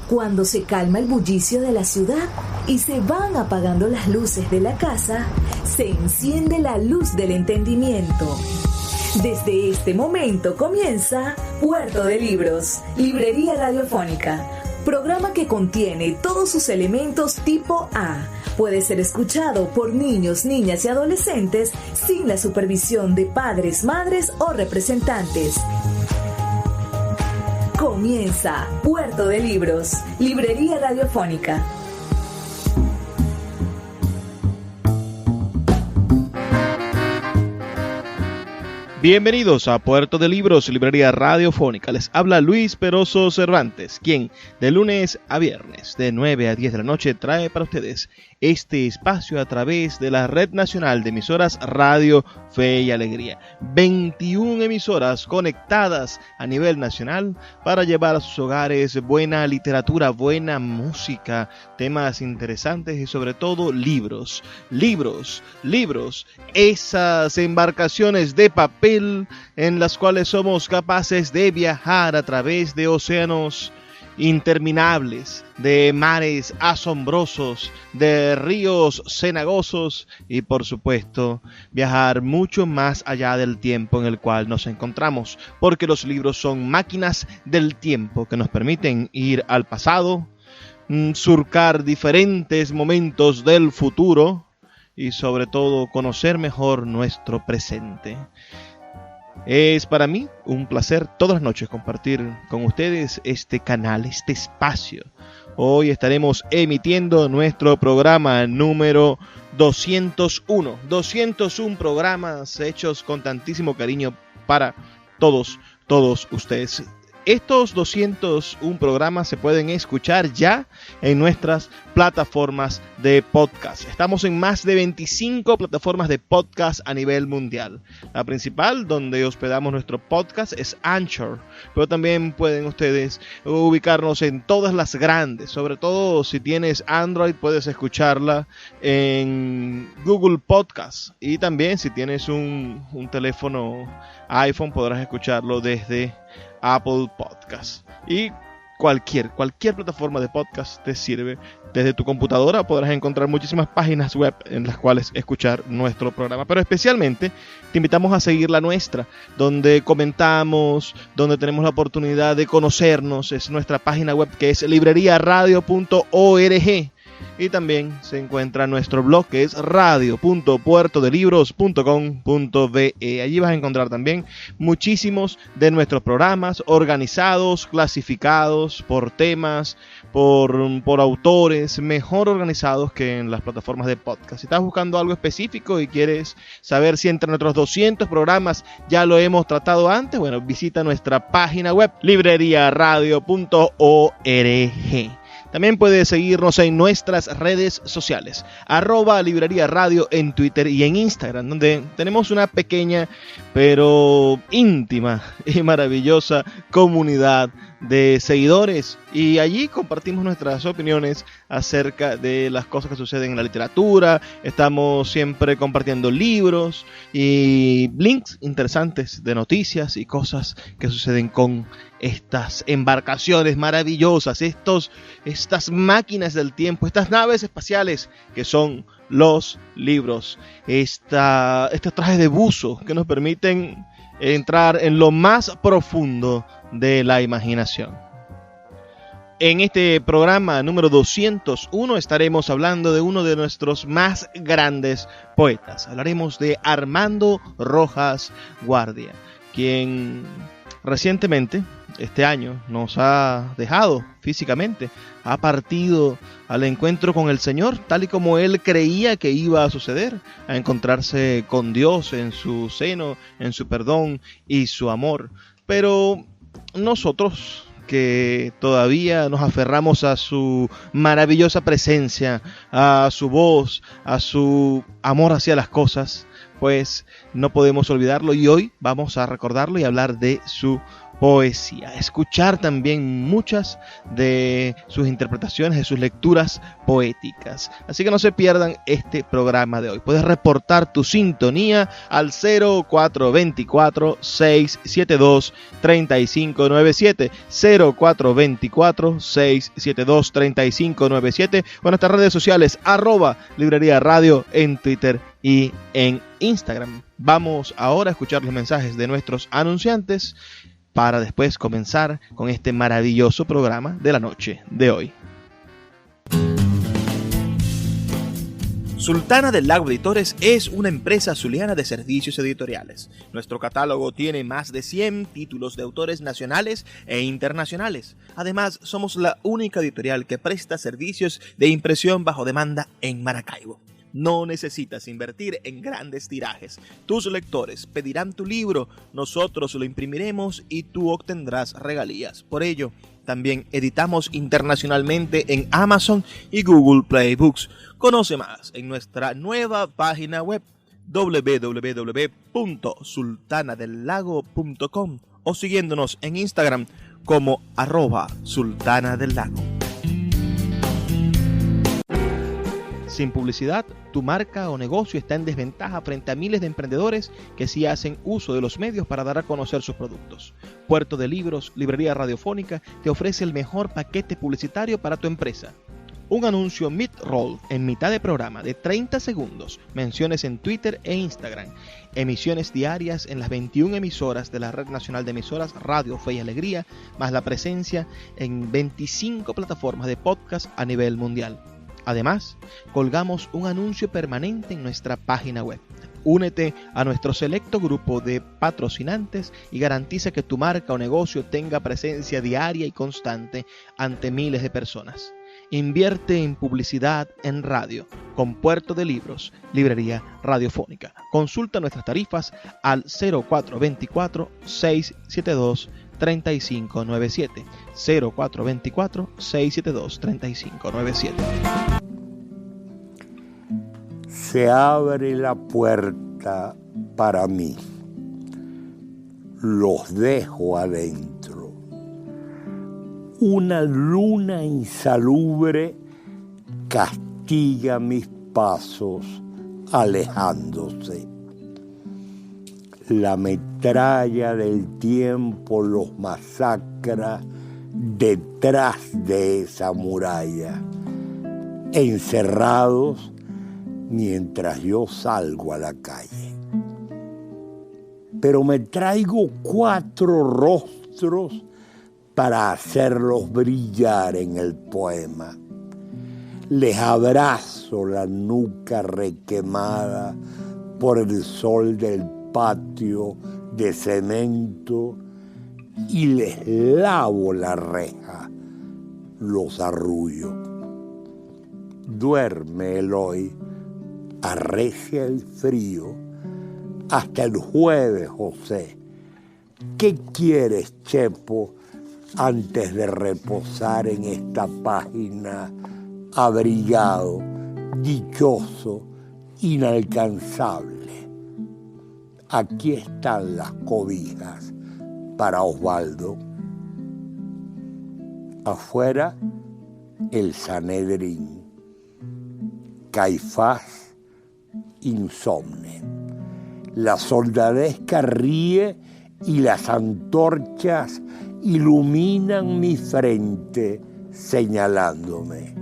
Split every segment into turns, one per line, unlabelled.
Cuando se calma el bullicio de la ciudad y se van apagando las luces de la casa, se enciende la luz del entendimiento. Desde este momento comienza Puerto de Libros, Librería Radiofónica, programa que contiene todos sus elementos tipo A. Puede ser escuchado por niños, niñas y adolescentes sin la supervisión de padres, madres o representantes. Comienza Puerto de Libros, Librería Radiofónica.
Bienvenidos a Puerto de Libros, Librería Radiofónica. Les habla Luis Peroso Cervantes, quien de lunes a viernes, de 9 a 10 de la noche, trae para ustedes este espacio a través de la Red Nacional de Emisoras Radio Fe y Alegría. 21 emisoras conectadas a nivel nacional para llevar a sus hogares buena literatura, buena música, temas interesantes y sobre todo libros. Esas embarcaciones de papel en las cuales somos capaces de viajar a través de océanos interminables, de mares asombrosos, de ríos cenagosos y por supuesto viajar mucho más allá del tiempo en el cual nos encontramos, porque los libros son máquinas del tiempo que nos permiten ir al pasado, surcar diferentes momentos del futuro y sobre todo conocer mejor nuestro presente. Es para mí un placer todas las noches compartir con ustedes este canal, este espacio. Hoy estaremos emitiendo nuestro programa número 201. 201 programas hechos con tantísimo cariño para todos ustedes. Estos 201 programas se pueden escuchar ya en nuestras plataformas de podcast. Estamos en más de 25 plataformas de podcast a nivel mundial. La principal, donde hospedamos nuestro podcast, es Anchor. Pero también pueden ustedes ubicarnos en todas las grandes. Sobre todo si tienes Android, puedes escucharla en Google Podcast. Y también si tienes un teléfono iPhone, podrás escucharlo desde Apple Podcast. Y cualquier plataforma de podcast te sirve. Desde tu computadora podrás encontrar muchísimas páginas web en las cuales escuchar nuestro programa, pero especialmente te invitamos a seguir la nuestra, donde comentamos, donde tenemos la oportunidad de conocernos. Es nuestra página web, que es libreriaradio.org. Y también se encuentra nuestro blog, que es radio.puertodelibros.com.be. Allí vas a encontrar también muchísimos de nuestros programas organizados, clasificados por temas, por autores, mejor organizados que en las plataformas de podcast. Si estás buscando algo específico y quieres saber si entre nuestros 200 programas ya lo hemos tratado antes, bueno, visita nuestra página web, libreriaradio.org. También puedes seguirnos en nuestras redes sociales, @Librería Radio en Twitter y en Instagram, donde tenemos una pequeña pero íntima y maravillosa comunidad de seguidores, y allí compartimos nuestras opiniones acerca de las cosas que suceden en la literatura. Estamos siempre compartiendo libros y links interesantes de noticias y cosas que suceden con estas embarcaciones maravillosas, estas máquinas del tiempo, estas naves espaciales que son los libros, estos trajes de buzo que nos permiten entrar en lo más profundo de la imaginación. En este programa número 201 estaremos hablando de uno de nuestros más grandes poetas. Hablaremos de Armando Rojas Guardia, quien recientemente, este año, nos ha dejado físicamente, ha partido al encuentro con el Señor, tal y como él creía que iba a suceder, a encontrarse con Dios en su seno, en su perdón y su amor. Pero nosotros, que todavía nos aferramos a su maravillosa presencia, a su voz, a su amor hacia las cosas, pues no podemos olvidarlo, y hoy vamos a recordarlo y hablar de su poesía, escuchar también muchas de sus interpretaciones, de sus lecturas poéticas. Así que no se pierdan este programa de hoy. Puedes reportar tu sintonía al 0424-672-3597, 0424-672-3597, o en nuestras redes sociales, @Librería Radio en Twitter y en Instagram. Vamos ahora a escuchar los mensajes de nuestros anunciantes para después comenzar con este maravilloso programa de la noche de hoy. Sultana del Lago Editores es una empresa zuliana de servicios editoriales. Nuestro catálogo tiene más de 100 títulos de autores nacionales e internacionales. Además, somos la única editorial que presta servicios de impresión bajo demanda en Maracaibo. No necesitas invertir en grandes tirajes. Tus lectores pedirán tu libro, nosotros lo imprimiremos y tú obtendrás regalías. Por ello, también editamos internacionalmente en Amazon y Google Play Books. Conoce más en nuestra nueva página web www.sultanadelago.com o siguiéndonos en Instagram como @sultanadelago. Sin publicidad, tu marca o negocio está en desventaja frente a miles de emprendedores que sí hacen uso de los medios para dar a conocer sus productos. Puerto de Libros, Librería Radiofónica, te ofrece el mejor paquete publicitario para tu empresa. Un anuncio mid-roll en mitad de programa de 30 segundos, menciones en Twitter e Instagram, emisiones diarias en las 21 emisoras de la Red Nacional de Emisoras Radio Fe y Alegría, más la presencia en 25 plataformas de podcast a nivel mundial. Además, colgamos un anuncio permanente en nuestra página web. Únete a nuestro selecto grupo de patrocinantes y garantiza que tu marca o negocio tenga presencia diaria y constante ante miles de personas. Invierte en publicidad en radio con Puerto de Libros, Librería Radiofónica. Consulta nuestras tarifas al 0424-672-3597, 0424-672-3597.
Se abre la puerta para mí. Los dejo adentro. Una luna insalubre castiga mis pasos alejándose. La metralla del tiempo los masacra detrás de esa muralla, encerrados mientras yo salgo a la calle. Pero me traigo 4 rostros para hacerlos brillar en el poema. Les abrazo la nuca requemada por el sol del patio de cemento y les lavo la reja, los arrullo. Duerme Eloy, arrecia el frío. Hasta el jueves, José. ¿Qué quieres, Chepo, antes de reposar en esta página, abrigado, dichoso, inalcanzable? Aquí están las cobijas para Osvaldo. Afuera, el Sanedrín. Caifás insomne. La soldadesca ríe y las antorchas iluminan mi frente señalándome.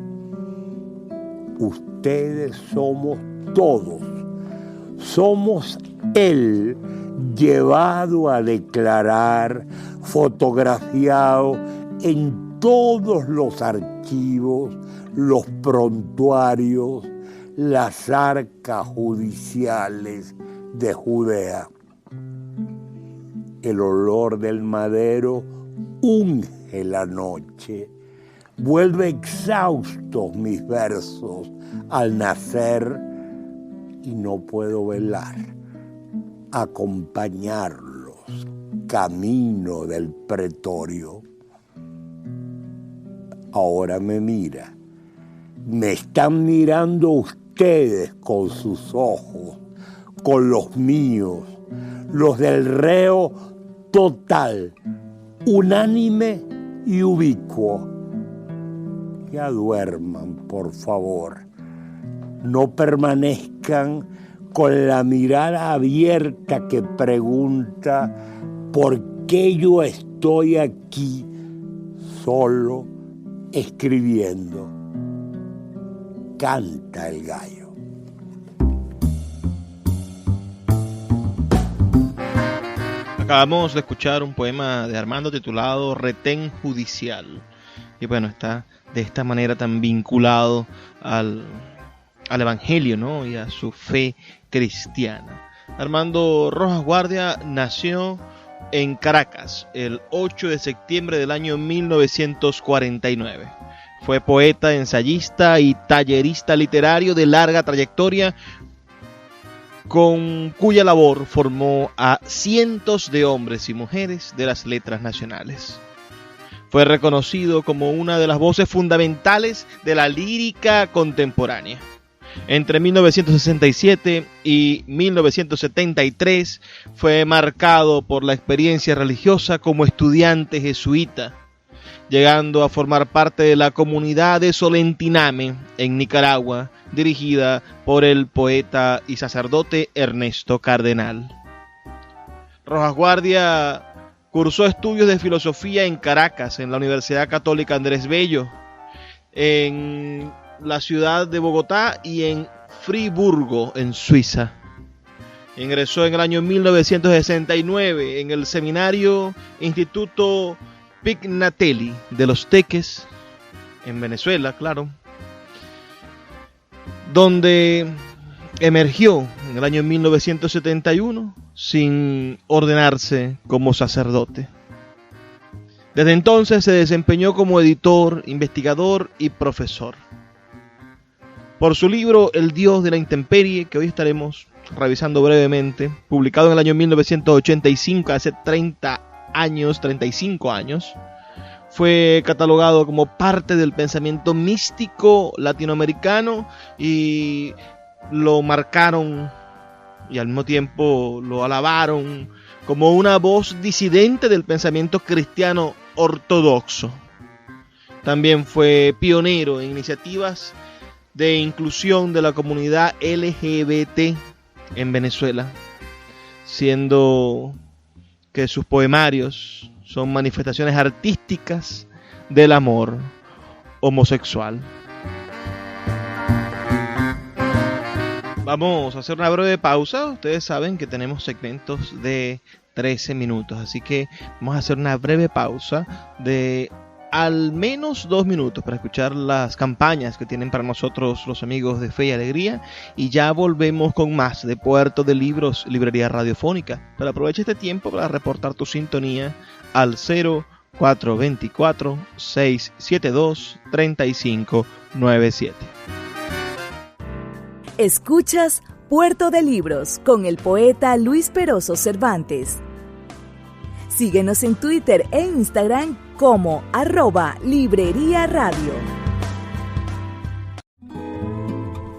Ustedes somos todos. Somos él llevado a declarar, fotografiado en todos los archivos, los prontuarios, las arcas judiciales de Judea. El olor del madero unge la noche, vuelve exhaustos mis versos al nacer y no puedo velar, acompañarlos camino del pretorio. Ahora me mira, me están mirando ustedes con sus ojos, con los míos, los del reo total, unánime y ubicuo. Ya duerman, por favor. No permanezcan con la mirada abierta que pregunta ¿por qué yo estoy aquí solo escribiendo? Canta el gallo.
Acabamos de escuchar un poema de Armando titulado Retén Judicial. Y bueno, está de esta manera tan vinculado al Evangelio, ¿no? Y a su fe cristiana. Armando Rojas Guardia nació en Caracas el 8 de septiembre del año 1949. Fue poeta, ensayista y tallerista literario de larga trayectoria, con cuya labor formó a cientos de hombres y mujeres de las letras nacionales. Fue reconocido como una de las voces fundamentales de la lírica contemporánea. Entre 1967 y 1973 fue marcado por la experiencia religiosa como estudiante jesuita, llegando a formar parte de la comunidad de Solentiname en Nicaragua, dirigida por el poeta y sacerdote Ernesto Cardenal. Rojas Guardia cursó estudios de filosofía en Caracas, en la Universidad Católica Andrés Bello, en la ciudad de Bogotá y en Friburgo, en Suiza. Ingresó en el año 1969 en el seminario Instituto Pignatelli de Los Teques, en Venezuela, claro, donde emergió en el año 1971 sin ordenarse como sacerdote. Desde entonces se desempeñó como editor, investigador y profesor. Por su libro El Dios de la Intemperie, que hoy estaremos revisando brevemente, publicado en el año 1985, hace 35 años, fue catalogado como parte del pensamiento místico latinoamericano y lo marcaron y al mismo tiempo lo alabaron como una voz disidente del pensamiento cristiano ortodoxo. También fue pionero en iniciativas de inclusión de la comunidad LGBT en Venezuela, siendo que sus poemarios son manifestaciones artísticas del amor homosexual. Vamos a hacer una breve pausa. Ustedes saben que tenemos segmentos de 13 minutos, así que vamos a hacer una breve pausa de al menos 2 minutos para escuchar las campañas que tienen para nosotros los amigos de Fe y Alegría, y ya volvemos con más de Puerto de Libros, Librería Radiofónica. Pero aprovecha este tiempo para reportar tu sintonía al 0424-672-3597.
Escuchas Puerto de Libros con el poeta Luis Peroso Cervantes. Síguenos en Twitter e Instagram como @Librería Radio.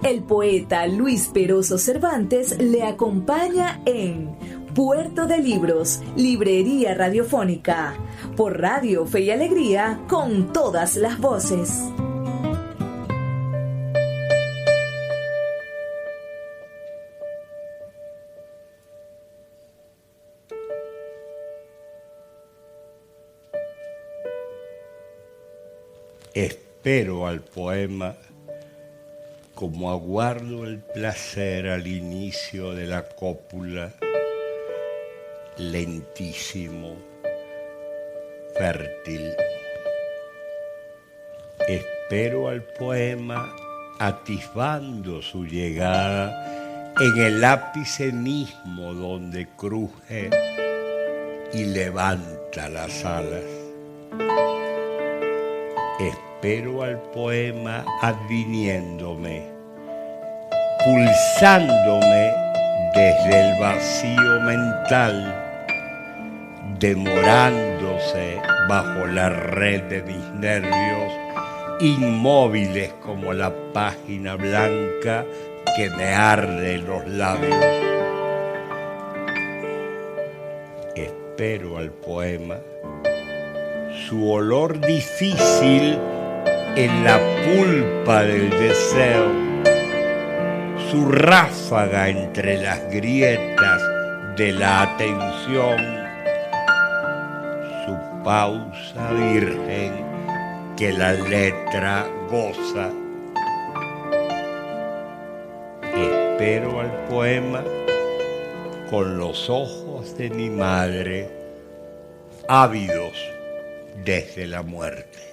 El poeta Luis Peroso Cervantes le acompaña en Puerto de Libros, Librería Radiofónica, por Radio Fe y Alegría, con todas las voces.
Espero al poema como aguardo el placer al inicio de la cópula, lentísimo, fértil. Espero al poema atisbando su llegada en el ápice mismo donde cruje y levanta las alas. Espero al poema adviniéndome, pulsándome desde el vacío mental, demorándose bajo la red de mis nervios, inmóviles como la página blanca que me arde en los labios. Espero al poema su olor difícil en la pulpa del deseo, su ráfaga entre las grietas de la atención, su pausa virgen que la letra goza. Espero al poema con los ojos de mi madre, ávidos desde la muerte.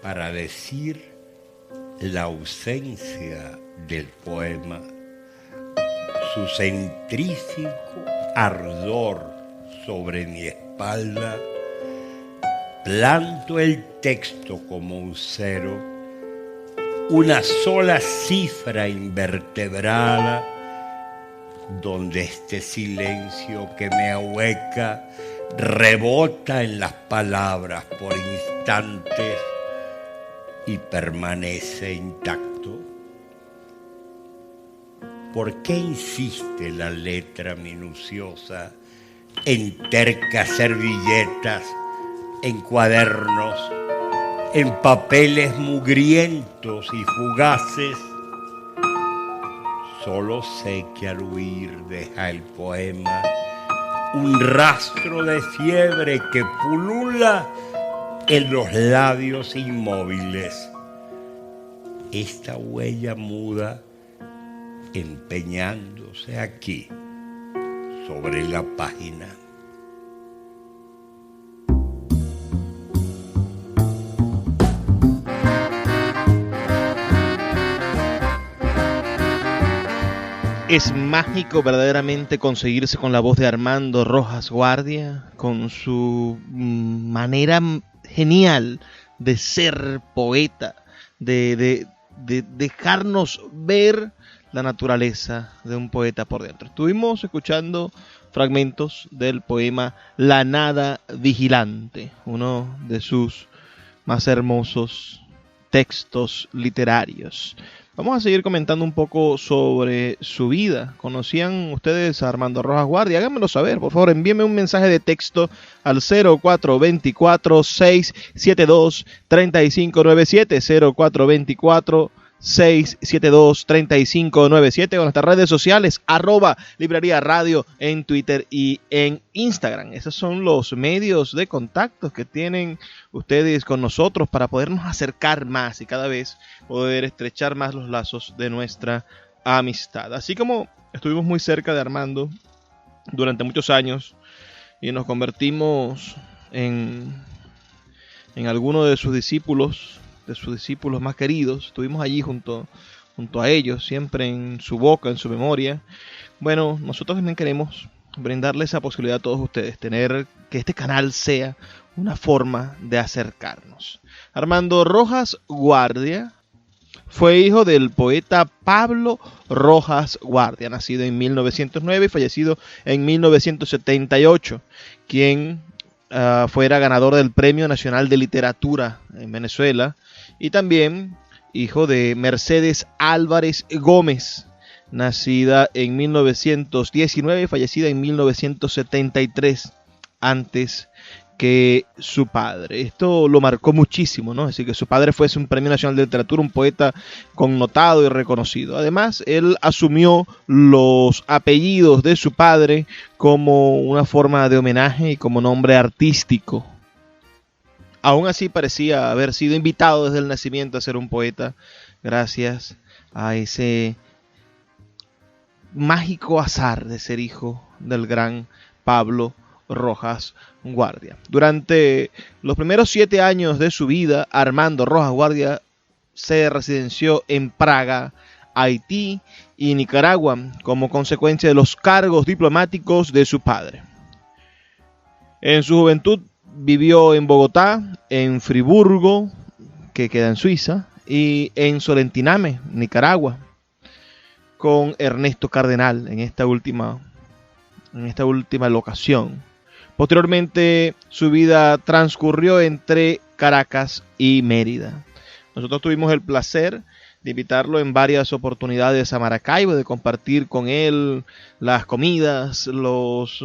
Para decir la ausencia del poema, su centrífugo ardor sobre mi espalda, planto el texto como un cero, una sola cifra invertebrada, donde este silencio que me ahueca rebota en las palabras por instantes y permanece intacto. ¿Por qué insiste la letra minuciosa en tercas servilletas, en cuadernos, en papeles mugrientos y fugaces? Solo sé que al huir deja el poema un rastro de fiebre que pulula en los labios inmóviles. Esta huella muda empeñándose aquí sobre la página.
Es mágico verdaderamente conseguirse con la voz de Armando Rojas Guardia, con su manera genial de ser poeta, de dejarnos ver la naturaleza de un poeta por dentro. Estuvimos escuchando fragmentos del poema La Nada Vigilante, uno de sus más hermosos textos literarios. Vamos a seguir comentando un poco sobre su vida. ¿Conocían ustedes a Armando Rojas Guardia? Háganmelo saber, por favor, envíenme un mensaje de texto al 0424-672-3597, 0424-672-3597, o nuestras redes sociales, @Librería Radio en Twitter y en Instagram. Esos son los medios de contacto que tienen ustedes con nosotros para podernos acercar más y cada vez poder estrechar más los lazos de nuestra amistad. Así como estuvimos muy cerca de Armando durante muchos años y nos convertimos en alguno de sus discípulos más queridos, estuvimos allí junto a ellos, siempre en su boca, en su memoria. Bueno, nosotros también queremos brindarle esa posibilidad a todos ustedes, tener que este canal sea una forma de acercarnos. Armando Rojas Guardia fue hijo del poeta Pablo Rojas Guardia, nacido en 1909 y fallecido en 1978, quien fuera ganador del Premio Nacional de Literatura en Venezuela, y también hijo de Mercedes Álvarez Gómez, nacida en 1919 y fallecida en 1973, antes que su padre. Esto lo marcó muchísimo, ¿no? Es decir, que su padre fuese un Premio Nacional de Literatura, un poeta connotado y reconocido. Además, él asumió los apellidos de su padre como una forma de homenaje y como nombre artístico. Aún así parecía haber sido invitado desde el nacimiento a ser un poeta, gracias a ese mágico azar de ser hijo del gran Pablo Rojas Guardia. Durante los primeros 7 años de su vida, Armando Rojas Guardia se residenció en Praga, Haití y Nicaragua como consecuencia de los cargos diplomáticos de su padre. En su juventud vivió en Bogotá, en Friburgo, que queda en Suiza, y en Solentiname, Nicaragua. con Ernesto Cardenal en esta última locación. Posteriormente, su vida transcurrió entre Caracas y Mérida. Nosotros tuvimos el placer de invitarlo en varias oportunidades a Maracaibo, de compartir con él las comidas, los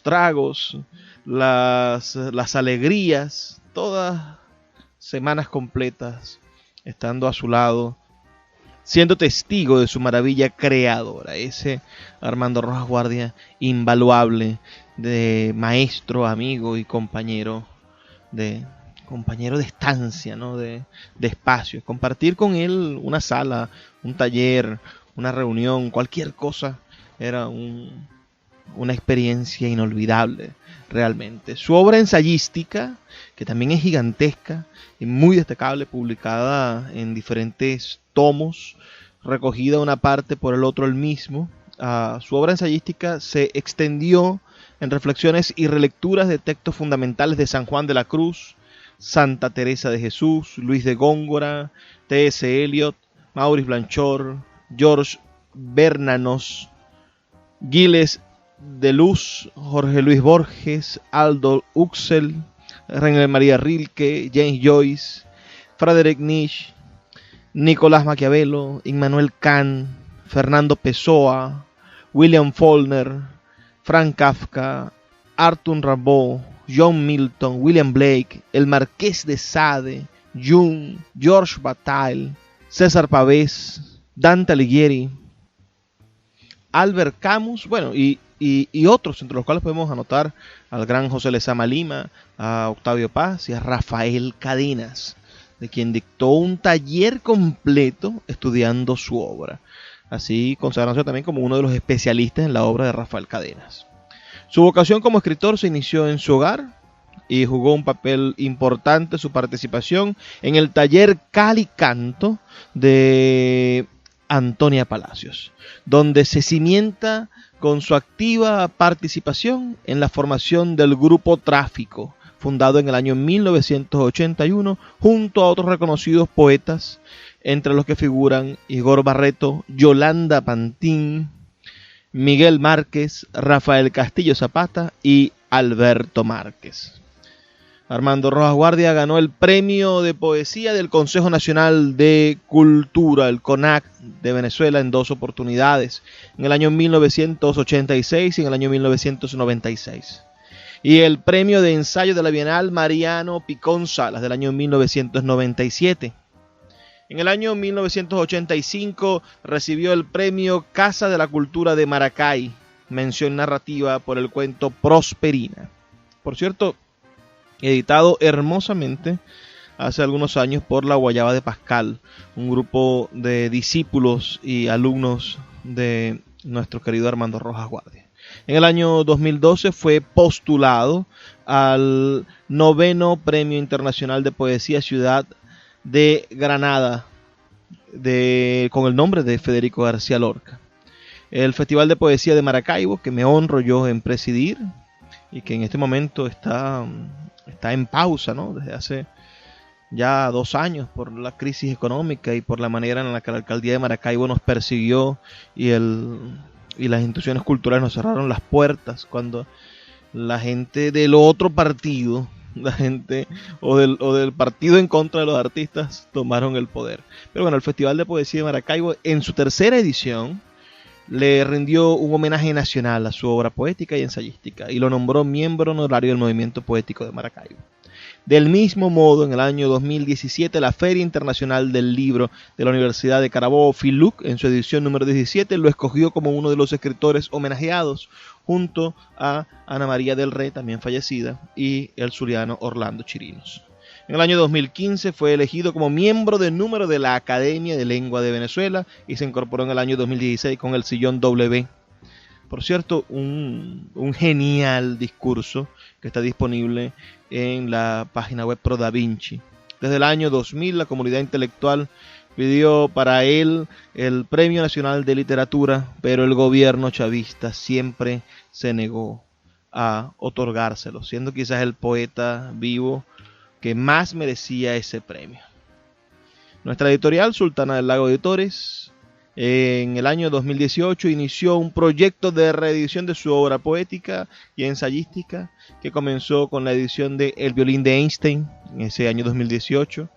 tragos, las alegrías, todas semanas completas, estando a su lado, siendo testigo de su maravilla creadora. Ese Armando Rojas Guardia, invaluable, de maestro, amigo y compañero de estancia, ¿no? de espacio. Compartir con él una sala, un taller, una reunión, cualquier cosa, era una experiencia inolvidable realmente. Su obra ensayística, que también es gigantesca y muy destacable, publicada en diferentes tomos, recogida una parte por el otro el mismo. Su obra ensayística se extendió en reflexiones y relecturas de textos fundamentales de San Juan de la Cruz, Santa Teresa de Jesús, Luis de Góngora, T.S. Eliot, Maurice Blanchard, George Bernanos, Gilles Deleuze, Jorge Luis Borges, Aldous Huxley, René María Rilke, James Joyce, Friedrich Nietzsche, Nicolás Maquiavelo, Immanuel Kant, Fernando Pessoa, William Faulkner, Frank Kafka, Arthur Rimbaud, John Milton, William Blake, el Marqués de Sade, Jung, Georges Bataille, César Pavés, Dante Alighieri, Albert Camus, bueno, y otros, entre los cuales podemos anotar al gran José Lezama Lima, a Octavio Paz y a Rafael Cadenas, de quien dictó un taller completo estudiando su obra, así consagrándose también como uno de los especialistas en la obra de Rafael Cadenas. Su vocación como escritor se inició en su hogar y jugó un papel importante su participación en el taller Cal y Canto de Antonia Palacios, donde se cimienta con su activa participación en la formación del grupo Tráfico, fundado en el año 1981, junto a otros reconocidos poetas, entre los que figuran Igor Barreto, Yolanda Pantín, Miguel Márquez, Rafael Castillo Zapata y Alberto Márquez. Armando Rojas Guardia ganó el premio de poesía del Consejo Nacional de Cultura, el CONAC de Venezuela, en 2 oportunidades, en el año 1986 y en el año 1996. Y el premio de ensayo de la Bienal Mariano Picón Salas del año 1997. En el año 1985 recibió el premio Casa de la Cultura de Maracay, mención narrativa por el cuento Prosperina. Por cierto, editado hermosamente hace algunos años por La Guayaba de Pascal, un grupo de discípulos y alumnos de nuestro querido Armando Rojas Guardia. En el año 2012 fue postulado al 9º Premio Internacional de Poesía Ciudad de Granada, con el nombre de Federico García Lorca. El Festival de Poesía de Maracaibo, que me honro yo en presidir y que en este momento está en pausa, ¿no? Desde hace ya 2 años por la crisis económica y por la manera en la que la alcaldía de Maracaibo nos persiguió y las instituciones culturales nos cerraron las puertas cuando la gente del otro partido, la gente o del partido en contra de los artistas, tomaron el poder. Pero bueno, el Festival de Poesía de Maracaibo, en su 3ª edición, le rindió un homenaje nacional a su obra poética y ensayística y lo nombró miembro honorario del Movimiento Poético de Maracaibo. Del mismo modo, en el año 2017, la Feria Internacional del Libro de la Universidad de Carabobo, FILUC, en su edición número 17, lo escogió como uno de los escritores homenajeados, junto a Ana María del Rey, también fallecida, y el zuliano Orlando Chirinos. En el año 2015 fue elegido como miembro de número de la Academia de Lengua de Venezuela y se incorporó en el año 2016 con el Sillón W. Por cierto, un genial discurso que está disponible en la página web Pro Da Vinci. Desde el año 2000 la comunidad intelectual pidió para él el Premio Nacional de Literatura, pero el gobierno chavista siempre se negó a otorgárselo, siendo quizás el poeta vivo que más merecía ese premio. Nuestra editorial, Sultana del Lago Editores, En el año 2018 inició un proyecto de reedición de su obra poética y ensayística que comenzó con la edición de El violín de Einstein en ese año 2018,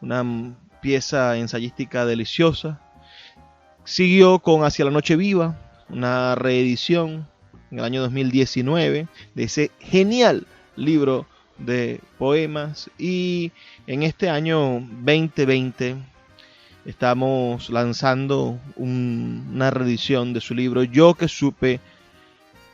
una pieza ensayística deliciosa. Siguió con Hacia la noche viva, una reedición en el año 2019 de ese genial libro de poemas, y en este año 2020 estamos lanzando una reedición de su libro Yo que supe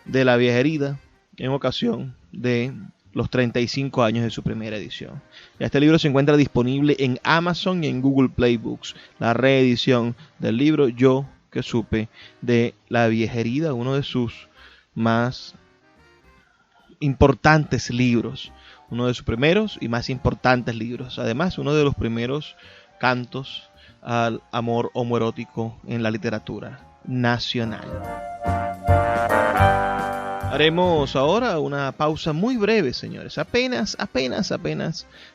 de la vieja herida, en ocasión de los 35 años de su primera edición. Este libro se encuentra disponible en Amazon y en Google Play Books. La reedición del libro Yo que supe de la vieja herida, uno de sus más importantes libros, uno de sus primeros y más importantes libros. Además, uno de los primeros cantos al amor homoerótico en la literatura nacional. Haremos ahora una pausa muy breve, señores, apenas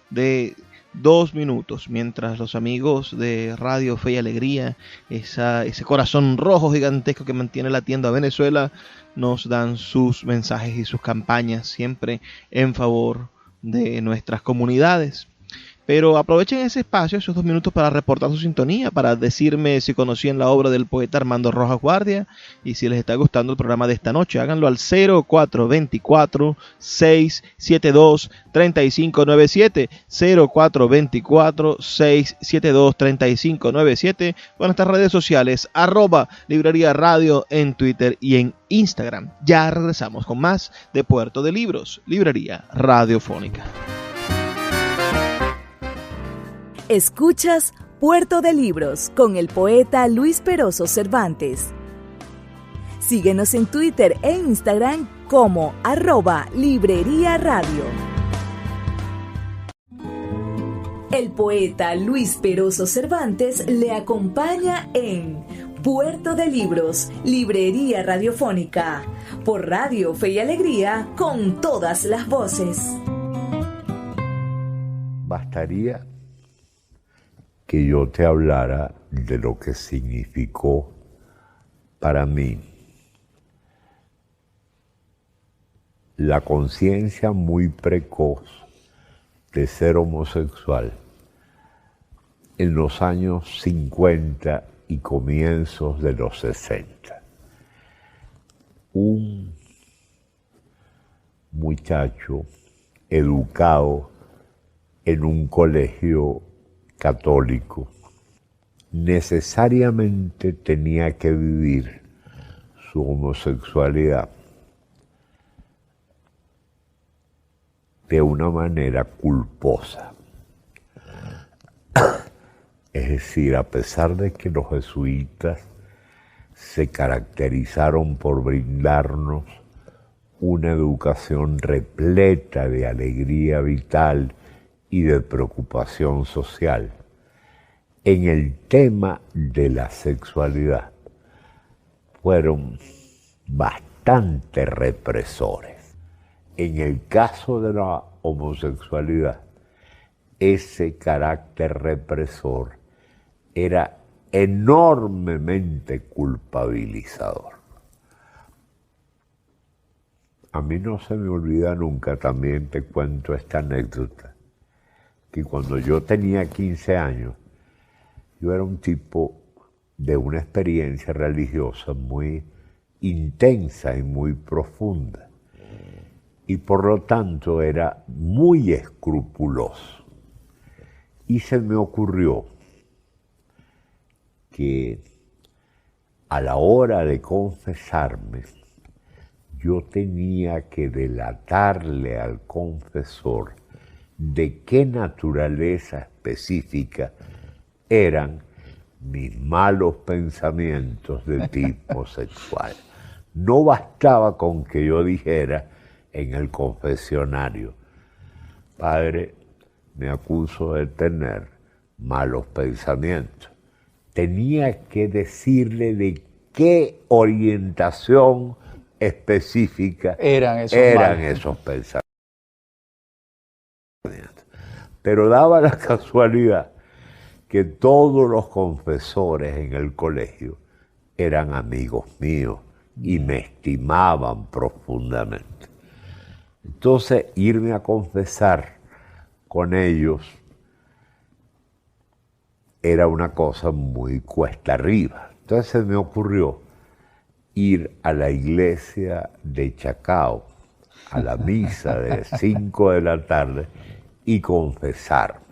de 2 minutos, mientras los amigos de Radio Fe y Alegría, ese corazón rojo gigantesco que mantiene latiendo a Venezuela, nos dan sus mensajes y sus campañas siempre en favor de nuestras comunidades. Pero aprovechen ese espacio, esos 2 minutos, para reportar su sintonía, para decirme si conocían la obra del poeta Armando Rojas Guardia, y si les está gustando el programa de esta noche. Háganlo al 0424-672-3597, 0424-672-3597, con nuestras redes sociales, @Librería Radio en Twitter y en Instagram. Ya regresamos con más de Puerto de Libros, Librería Radiofónica.
Escuchas Puerto de Libros con el poeta Luis Peroso Cervantes. Síguenos en Twitter e Instagram como @Librería Radio. El poeta Luis Peroso Cervantes le acompaña en Puerto de Libros, Librería Radiofónica, por Radio Fe y Alegría, con todas las voces.
Bastaría que yo te hablara de lo que significó para mí la conciencia muy precoz de ser homosexual en los años 50 y comienzos de los 60. Un muchacho educado en un colegio católico necesariamente tenía que vivir su homosexualidad de una manera culposa. Es decir, a pesar de que los jesuitas se caracterizaron por brindarnos una educación repleta de alegría vital y de preocupación social, en el tema de la sexualidad fueron bastante represores. En el caso de la homosexualidad, ese carácter represor era enormemente culpabilizador. A mí no se me olvida nunca, también te cuento esta anécdota, que cuando yo tenía 15 años, yo era un tipo de una experiencia religiosa muy intensa y muy profunda, y por lo tanto era muy escrupuloso. Y se me ocurrió que a la hora de confesarme, yo tenía que delatarle al confesor de qué naturaleza específica eran mis malos pensamientos de tipo sexual. No bastaba con que yo dijera en el confesionario: padre, me acuso de tener malos pensamientos. Tenía que decirle de qué orientación específica eran esos pensamientos. Pero daba la casualidad
que todos los confesores en el colegio eran amigos míos y me estimaban profundamente. Entonces, irme a confesar con ellos era una cosa muy cuesta arriba. Entonces se me ocurrió ir a la iglesia de Chacao, a la misa de 5 de la tarde y confesarme.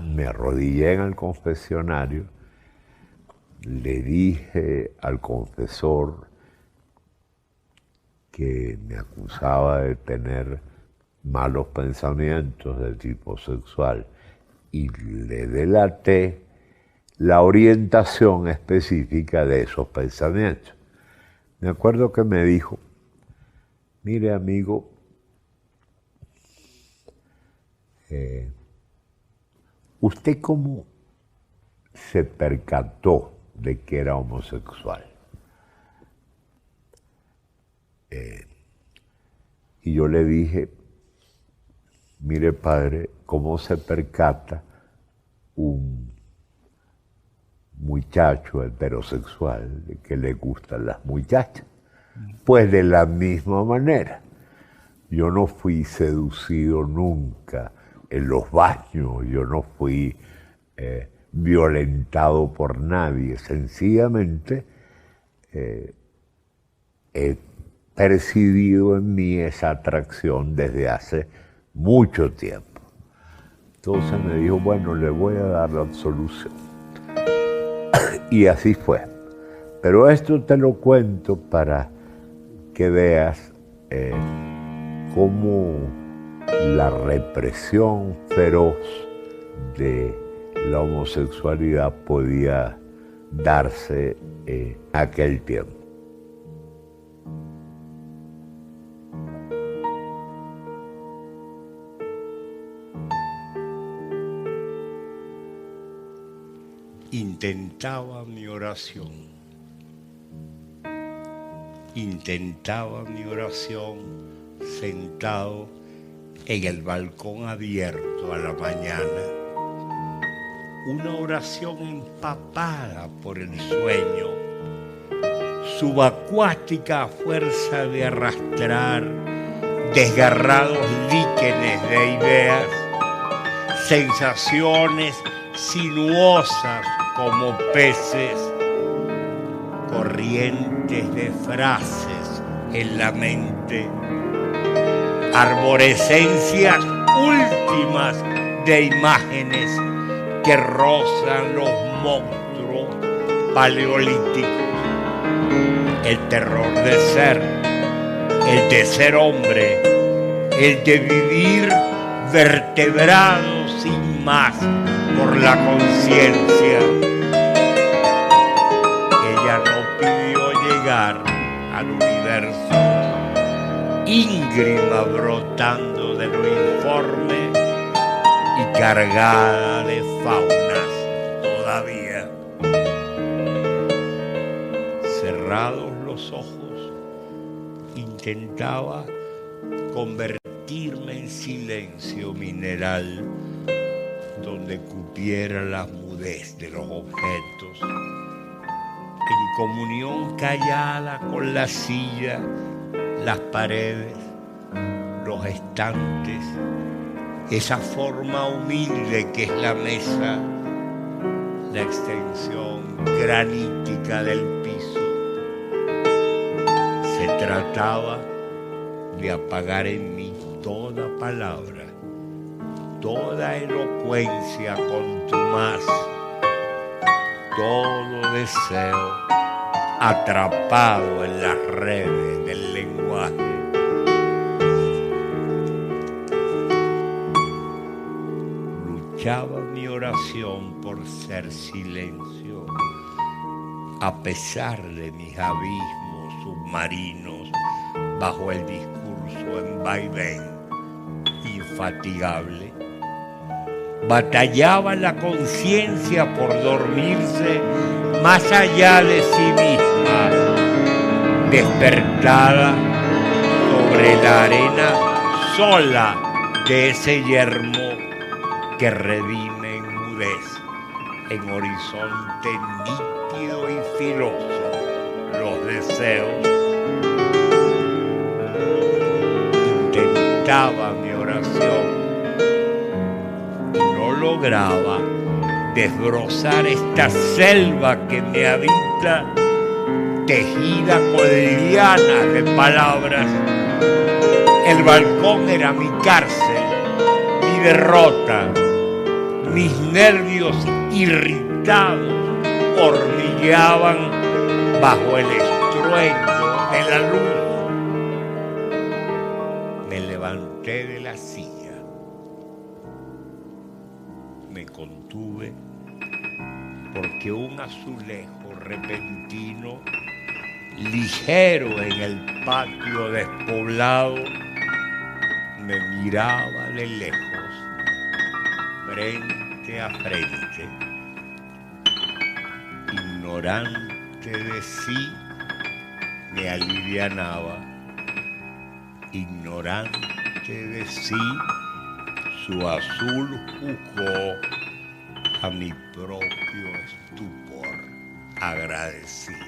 Me arrodillé en el confesionario, le dije al confesor que me acusaba de tener malos pensamientos de tipo sexual y le delaté la orientación específica de esos pensamientos. Me acuerdo que me dijo: mire, amigo, ¿usted cómo se percató de que era homosexual? Y yo le dije: mire, padre, ¿cómo se percata un muchacho heterosexual de que le gustan las muchachas? Pues de la misma manera. Yo no fui seducido nunca en los baños, yo no fui violentado por nadie, sencillamente he percibido en mí esa atracción desde hace mucho tiempo. Entonces me dijo: bueno, le voy a dar la absolución. Y así fue. Pero esto te lo cuento para que veas cómo la represión feroz de la homosexualidad podía darse en aquel tiempo.
Intentaba mi oración sentado en el balcón abierto a la mañana, una oración empapada por el sueño, subacuática a fuerza de arrastrar desgarrados líquenes de ideas, sensaciones sinuosas como peces, corrientes de frases en la mente, arborescencias últimas de imágenes que rozan los monstruos paleolíticos. El terror de ser, el de ser hombre, el de vivir vertebrado sin más por la conciencia. Ella no pidió llegar al universo, íngrima brotando de lo informe y cargada de faunas todavía. Cerrados los ojos, intentaba convertirme en silencio mineral donde cupiera la mudez de los objetos, en comunión callada con la silla, las paredes, los estantes, esa forma humilde que es la mesa, la extensión granítica del piso. Se trataba de apagar en mí toda palabra, toda elocuencia contumaz, todo deseo atrapado en las redes del lenguaje. Luchaba mi oración por ser silencio, a pesar de mis abismos submarinos bajo el discurso en vaivén infatigable. Batallaba la conciencia por dormirse más allá de sí misma, despertada sobre la arena sola de ese yermo que redime enmudece. en horizonte nítido y filoso los deseos. Intentaba mi oración y no lograba desbrozar esta selva que me habita, tejida con lianas de palabras. El balcón era mi cárcel, mi derrota. Mis nervios irritados hormigueaban bajo el estruendo de la luz. Me levanté de la silla, me contuve porque un azulejo repentino, ligero en el patio despoblado, me miraba de lejos, frente a frente. Ignorante de sí, me alivianaba. Ignorante de sí, su azul juzgó a mi propio estupor agradecido.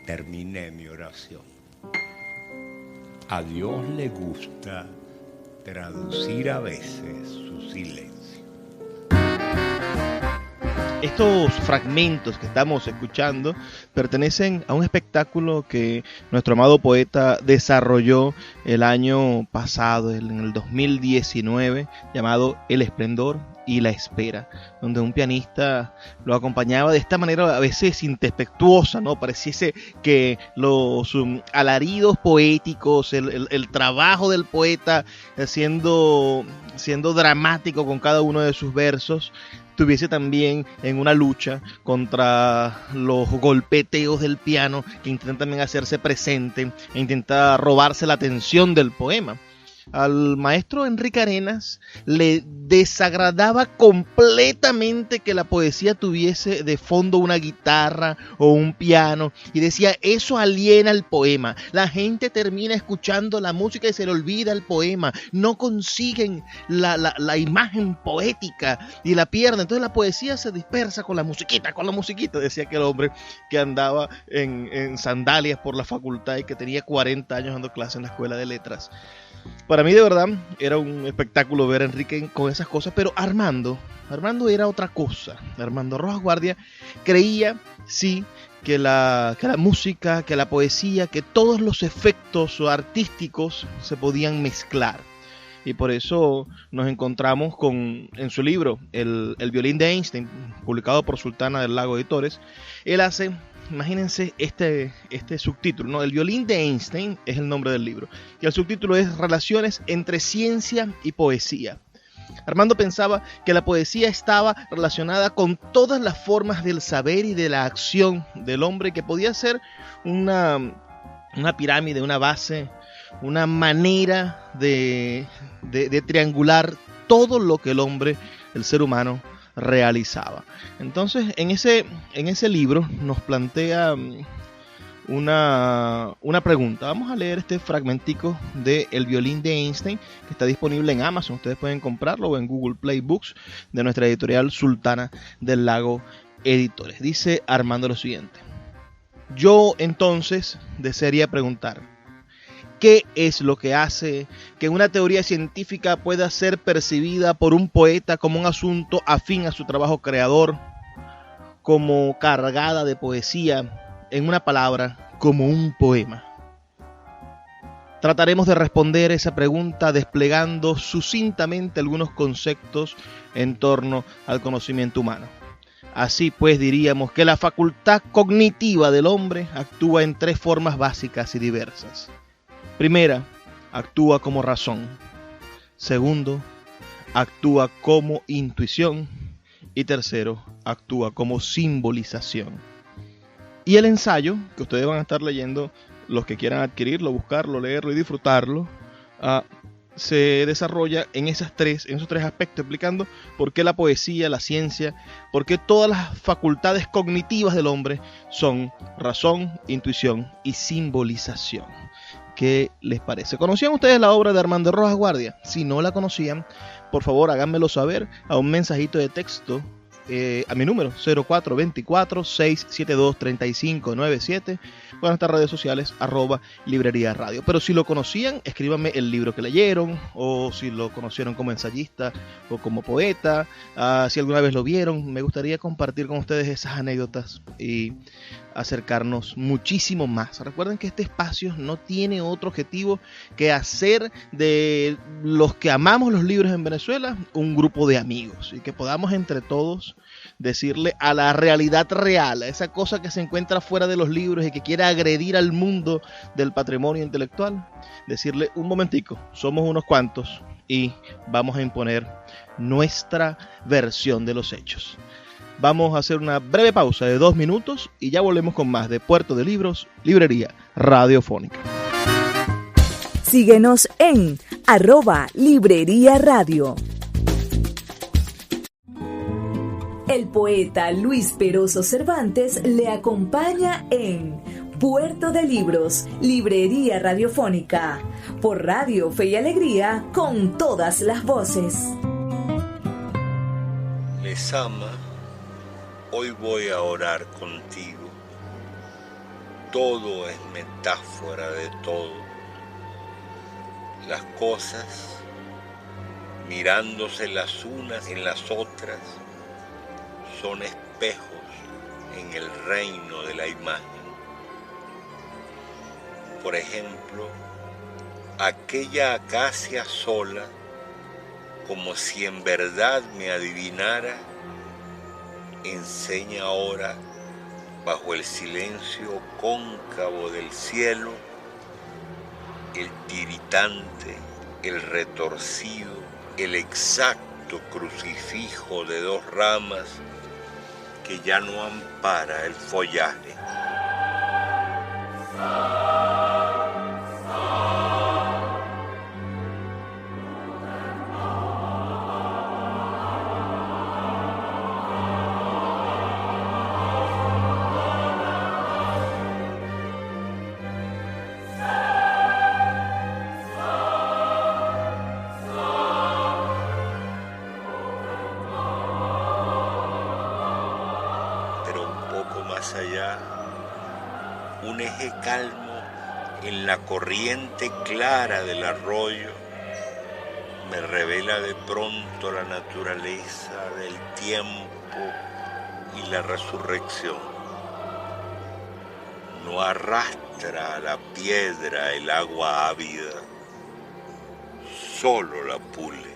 Terminé mi oración. A Dios le gusta traducir a veces su silencio.
Estos fragmentos que estamos escuchando pertenecen a un espectáculo que nuestro amado poeta desarrolló el año pasado, en el 2019, llamado El Esplendor y la Espera, donde un pianista lo acompañaba de esta manera a veces introspectuosa, ¿no? Pareciese que los alaridos poéticos, el trabajo del poeta siendo dramático con cada uno de sus versos, estuviese también en una lucha contra los golpeteos del piano que intentan también hacerse presente e intenta robarse la atención del poema. Al maestro Enrique Arenas le desagradaba completamente que la poesía tuviese de fondo una guitarra o un piano, y decía: eso aliena el poema, la gente termina escuchando la música y se le olvida el poema, no consiguen la imagen poética y la pierden, entonces la poesía se dispersa con la musiquita, decía aquel hombre que andaba en sandalias por la facultad y que tenía 40 años dando clases en la escuela de letras. Para mí de verdad era un espectáculo ver a Enrique con esas cosas, pero Armando era otra cosa. Armando Rojas Guardia creía, sí, que la música, que la poesía, que todos los efectos artísticos se podían mezclar. Y por eso nos encontramos en su libro, el violín de Einstein, publicado por Sultana del Lago Editores. Él hace, imagínense este subtítulo, ¿no? El violín de Einstein es el nombre del libro. Y el subtítulo es Relaciones entre ciencia y poesía. Armando pensaba que la poesía estaba relacionada con todas las formas del saber y de la acción del hombre, que podía ser una pirámide, una base, una manera de triangular todo lo que el ser humano, realizaba. Entonces, en ese libro nos plantea una pregunta. Vamos a leer este fragmentico de El violín de Einstein, que está disponible en Amazon. Ustedes pueden comprarlo, o en Google Play Books, de nuestra editorial Sultana del Lago Editores. Dice Armando lo siguiente: yo entonces desearía preguntar, ¿qué es lo que hace que una teoría científica pueda ser percibida por un poeta como un asunto afín a su trabajo creador, como cargada de poesía, en una palabra, como un poema? Trataremos de responder esa pregunta desplegando sucintamente algunos conceptos en torno al conocimiento humano. Así pues, diríamos que la facultad cognitiva del hombre actúa en 3 formas básicas y diversas. Primera, actúa como razón. Segundo, actúa como intuición. Y tercero, actúa como simbolización. Y el ensayo, que ustedes van a estar leyendo, los que quieran adquirirlo, buscarlo, leerlo y disfrutarlo, se desarrolla en esos tres aspectos, explicando por qué la poesía, la ciencia, por qué todas las facultades cognitivas del hombre son razón, intuición y simbolización. ¿Qué les parece? ¿Conocían ustedes la obra de Armando Rojas Guardia? Si no la conocían, por favor háganmelo saber a un mensajito de texto a mi número 0424-672-3597 o en nuestras redes sociales @librería radio. Pero si lo conocían, escríbanme el libro que leyeron, o si lo conocieron como ensayista o como poeta, si alguna vez lo vieron. Me gustaría compartir con ustedes esas anécdotas y acercarnos muchísimo más. Recuerden que este espacio no tiene otro objetivo que hacer de los que amamos los libros en Venezuela un grupo de amigos, y que podamos entre todos decirle a la realidad real, a esa cosa que se encuentra fuera de los libros y que quiere agredir al mundo del patrimonio intelectual, decirle: un momentico, somos unos cuantos y vamos a imponer nuestra versión de los hechos. Vamos a hacer una breve pausa de 2 minutos y ya volvemos con más de Puerto de Libros, Librería Radiofónica.
Síguenos en @Librería Radio. El poeta Luis Peroso Cervantes le acompaña en Puerto de Libros, Librería Radiofónica, por Radio Fe y Alegría, con todas las voces.
Les ama, hoy voy a orar contigo. Todo es metáfora de todo. Las cosas, mirándose las unas en las otras, son espejos en el reino de la imagen. Por ejemplo, aquella acacia sola, como si en verdad me adivinara, enseña ahora, bajo el silencio cóncavo del cielo, el tiritante, el retorcido, el exacto crucifijo de 2 ramas que ya no ampara el follaje. Un eje calmo en la corriente clara del arroyo me revela de pronto la naturaleza del tiempo y la resurrección. No arrastra a la piedra el agua ávida, solo la pule.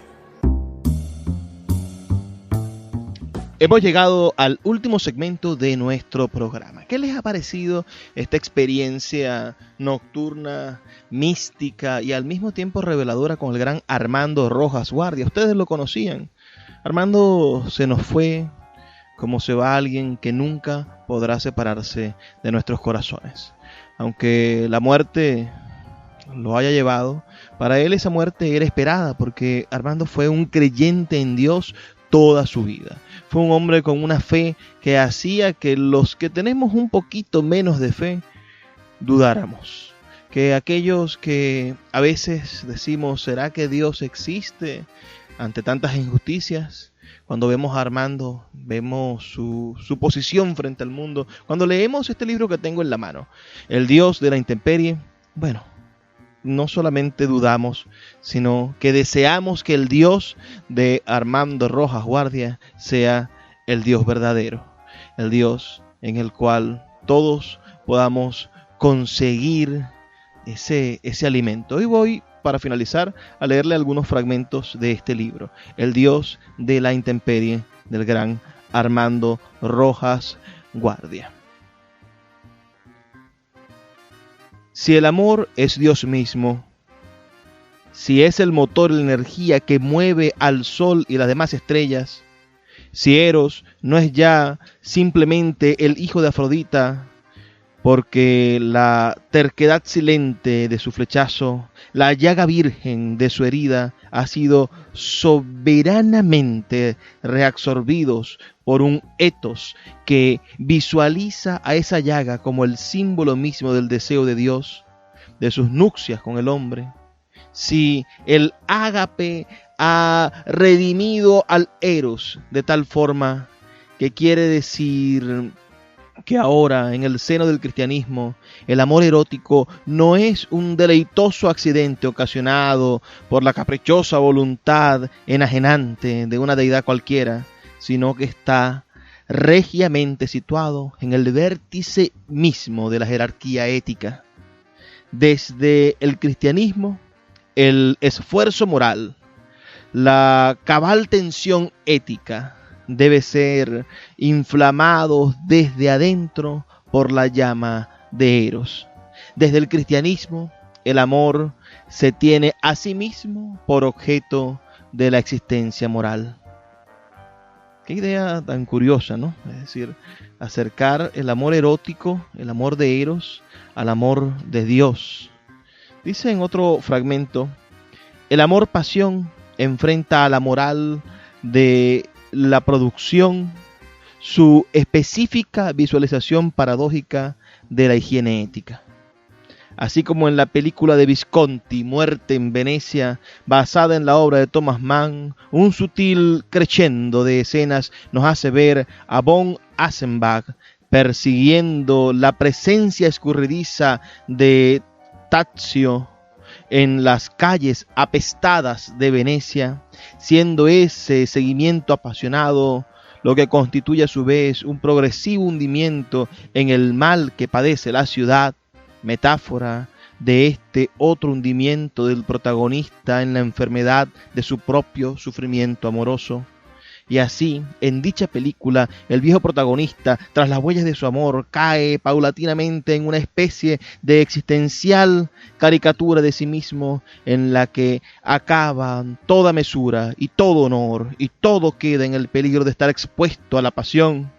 Hemos llegado al último segmento de nuestro programa. ¿Qué les ha parecido esta experiencia nocturna, mística y al mismo tiempo reveladora con el gran Armando Rojas Guardia? ¿Ustedes lo conocían? Armando se nos fue como se va alguien que nunca podrá separarse de nuestros corazones. Aunque la muerte lo haya llevado, para él esa muerte era esperada, porque Armando fue un creyente en Dios toda su vida. Fue un hombre con una fe que hacía que los que tenemos un poquito menos de fe dudáramos. Que aquellos que a veces decimos, ¿será que Dios existe ante tantas injusticias? Cuando vemos a Armando, vemos su posición frente al mundo. Cuando leemos este libro que tengo en la mano, El Dios de la Intemperie, bueno, no solamente dudamos, sino que deseamos que el Dios de Armando Rojas Guardia sea el Dios verdadero, el Dios en el cual todos podamos conseguir ese alimento. Hoy voy, para finalizar, a leerle algunos fragmentos de este libro, El Dios de la Intemperie, del gran Armando Rojas Guardia. Si el amor es Dios mismo, si es el motor y la energía que mueve al sol y las demás estrellas, si Eros no es ya simplemente el hijo de Afrodita, porque la terquedad silente de su flechazo, la llaga virgen de su herida, ha sido soberanamente reabsorbidos por un etos que visualiza a esa llaga como el símbolo mismo del deseo de Dios, de sus nupcias con el hombre. Si el ágape ha redimido al eros de tal forma que quiere decir que ahora en el seno del cristianismo el amor erótico no es un deleitoso accidente ocasionado por la caprichosa voluntad enajenante de una deidad cualquiera, sino que está regiamente situado en el vértice mismo de la jerarquía ética. Desde el cristianismo, el esfuerzo moral, la cabal tensión ética debe ser inflamado desde adentro por la llama de Eros. Desde el cristianismo, el amor se tiene a sí mismo por objeto de la existencia moral. Qué idea tan curiosa, ¿no? Es decir, acercar el amor erótico, el amor de Eros, al amor de Dios. Dice en otro fragmento, el amor-pasión enfrenta a la moral de la producción su específica visualización paradójica de la higiene ética. Así como en la película de Visconti, Muerte en Venecia, basada en la obra de Thomas Mann, un sutil crescendo de escenas nos hace ver a von Aschenbach persiguiendo la presencia escurridiza de Tazio en las calles apestadas de Venecia, siendo ese seguimiento apasionado lo que constituye a su vez un progresivo hundimiento en el mal que padece la ciudad, metáfora de este otro hundimiento del protagonista en la enfermedad de su propio sufrimiento amoroso. Y así, en dicha película, el viejo protagonista, tras las huellas de su amor, cae paulatinamente en una especie de existencial caricatura de sí mismo, en la que acaba toda mesura y todo honor, y todo queda en el peligro de estar expuesto a la pasión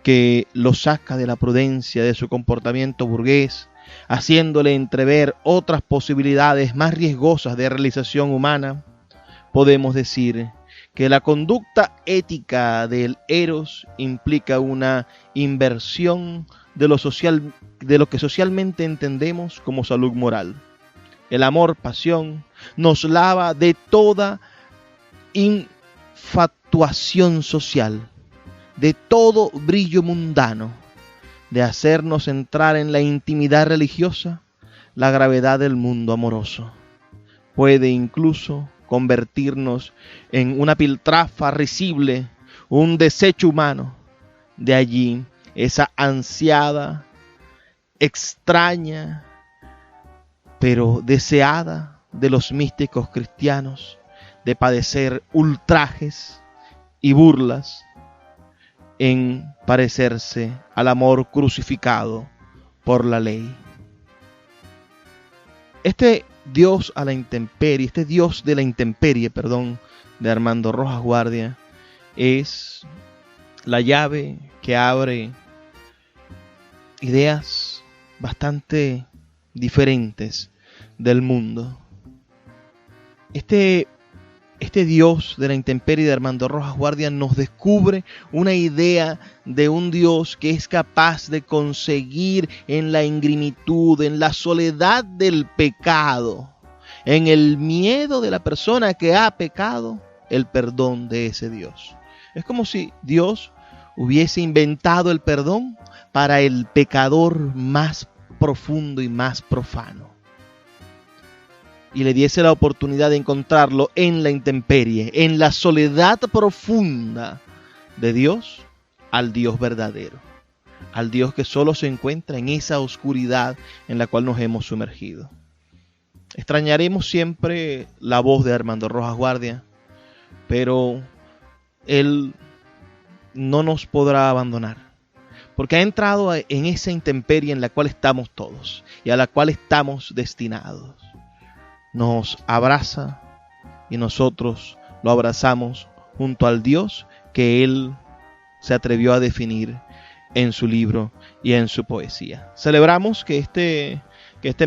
que lo saca de la prudencia de su comportamiento burgués, haciéndole entrever otras posibilidades más riesgosas de realización humana. Podemos decir que la conducta ética del Eros implica una inversión de lo que socialmente entendemos como salud moral. El amor-pasión nos lava de toda infatuación social, de todo brillo mundano, de hacernos entrar en la intimidad religiosa, la gravedad del mundo amoroso. Puede incluso convertirnos en una piltrafa risible, un desecho humano. De allí esa ansiada, extraña, pero deseada de los místicos cristianos, de padecer ultrajes y burlas en parecerse al amor crucificado por la ley. Este Dios de la intemperie, de Armando Rojas Guardia, es la llave que abre ideas bastante diferentes del mundo. Este Dios de la intemperie de Armando Rojas Guardia nos descubre una idea de un Dios que es capaz de conseguir en la ingrimitud, en la soledad del pecado, en el miedo de la persona que ha pecado, el perdón de ese Dios. Es como si Dios hubiese inventado el perdón para el pecador más profundo y más profano, y le diese la oportunidad de encontrarlo en la intemperie, en la soledad profunda de Dios, al Dios verdadero, al Dios que solo se encuentra en esa oscuridad en la cual nos hemos sumergido. Extrañaremos siempre la voz de Armando Rojas Guardia, pero Él no nos podrá abandonar, porque ha entrado en esa intemperie en la cual estamos todos y a la cual estamos destinados. Nos abraza y nosotros lo abrazamos junto al Dios que Él se atrevió a definir en su libro y en su poesía. Celebramos que este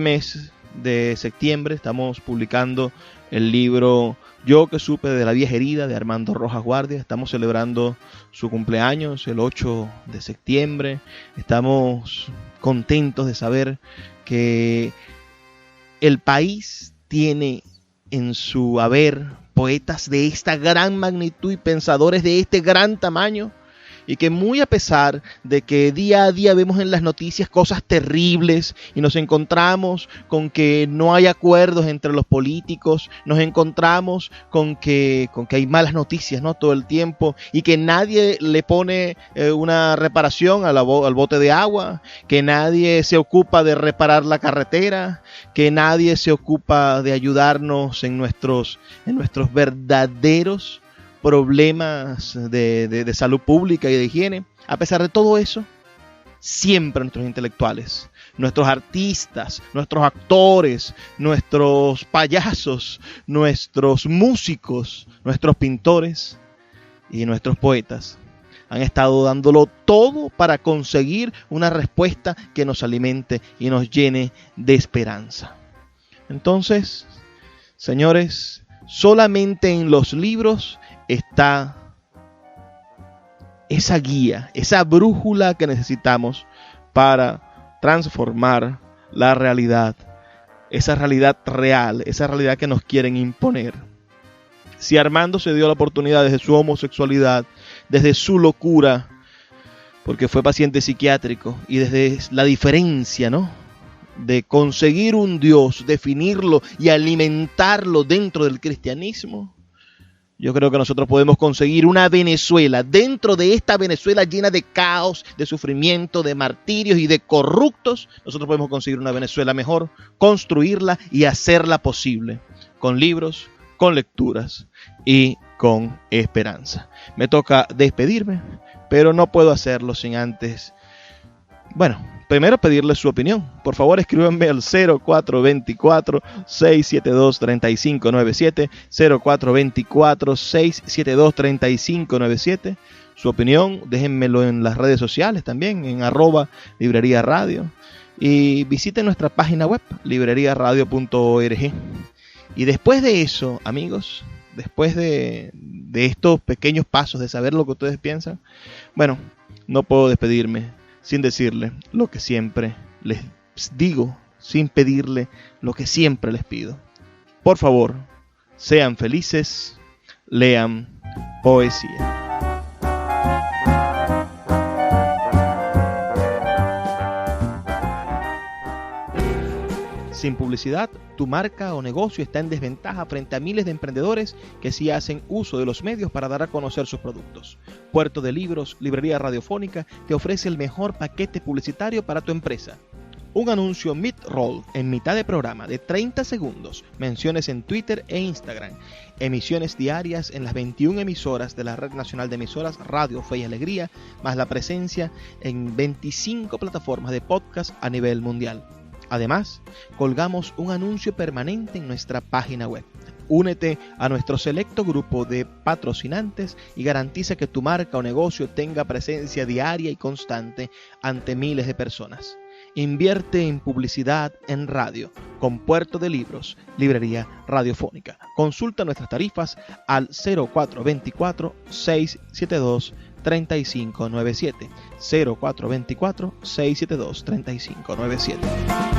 mes de septiembre estamos publicando el libro Yo que supe de la vieja herida de Armando Rojas Guardia. Estamos celebrando su cumpleaños el 8 de septiembre. Estamos contentos de saber que el país tiene en su haber poetas de esta gran magnitud y pensadores de este gran tamaño, y que muy a pesar de que día a día vemos en las noticias cosas terribles y nos encontramos con que no hay acuerdos entre los políticos, nos encontramos con que hay malas noticias, ¿no?, todo el tiempo, y que nadie le pone una reparación al bote de agua, que nadie se ocupa de reparar la carretera, que nadie se ocupa de ayudarnos en nuestros verdaderos problemas de salud pública y de higiene. A pesar de todo eso, siempre nuestros intelectuales, nuestros artistas, nuestros actores, nuestros payasos, nuestros músicos, nuestros pintores y nuestros poetas han estado dándolo todo para conseguir una respuesta que nos alimente y nos llene de esperanza. Entonces, señores, solamente en los libros está esa guía, esa brújula que necesitamos para transformar la realidad, esa realidad real, esa realidad que nos quieren imponer. Si Armando se dio la oportunidad desde su homosexualidad, desde su locura, porque fue paciente psiquiátrico, y desde la diferencia, ¿no?, de conseguir un Dios, definirlo y alimentarlo dentro del cristianismo, yo creo que nosotros podemos conseguir una Venezuela, dentro de esta Venezuela llena de caos, de sufrimiento, de martirios y de corruptos. Nosotros podemos conseguir una Venezuela mejor, construirla y hacerla posible, con libros, con lecturas y con esperanza. Me toca despedirme, pero no puedo hacerlo sin antes, primero pedirles su opinión. Por favor, escríbanme al 0424-672-3597, 0424-672-3597. Su opinión, déjenmelo en las redes sociales también, en @librería radio. Y visiten nuestra página web, libreriaradio.org. Y después de eso, amigos, después de estos pequeños pasos, de saber lo que ustedes piensan, no puedo despedirme sin decirle lo que siempre les digo, sin pedirle lo que siempre les pido. Por favor, sean felices, lean poesía. Sin publicidad, tu marca o negocio está en desventaja frente a miles de emprendedores que sí hacen uso de los medios para dar a conocer sus productos. Puerto de Libros, Librería Radiofónica, te ofrece el mejor paquete publicitario para tu empresa. Un anuncio mid-roll en mitad de programa de 30 segundos, menciones en Twitter e Instagram, emisiones diarias en las 21 emisoras de la Red Nacional de Emisoras Radio Fe y Alegría, más la presencia en 25 plataformas de podcast a nivel mundial. Además, colgamos un anuncio permanente en nuestra página web. Únete a nuestro selecto grupo de patrocinantes y garantiza que tu marca o negocio tenga presencia diaria y constante ante miles de personas. Invierte en publicidad en radio con Puerto de Libros, Librería Radiofónica. Consulta nuestras tarifas al 0424-672-3597. 0424-672-3597.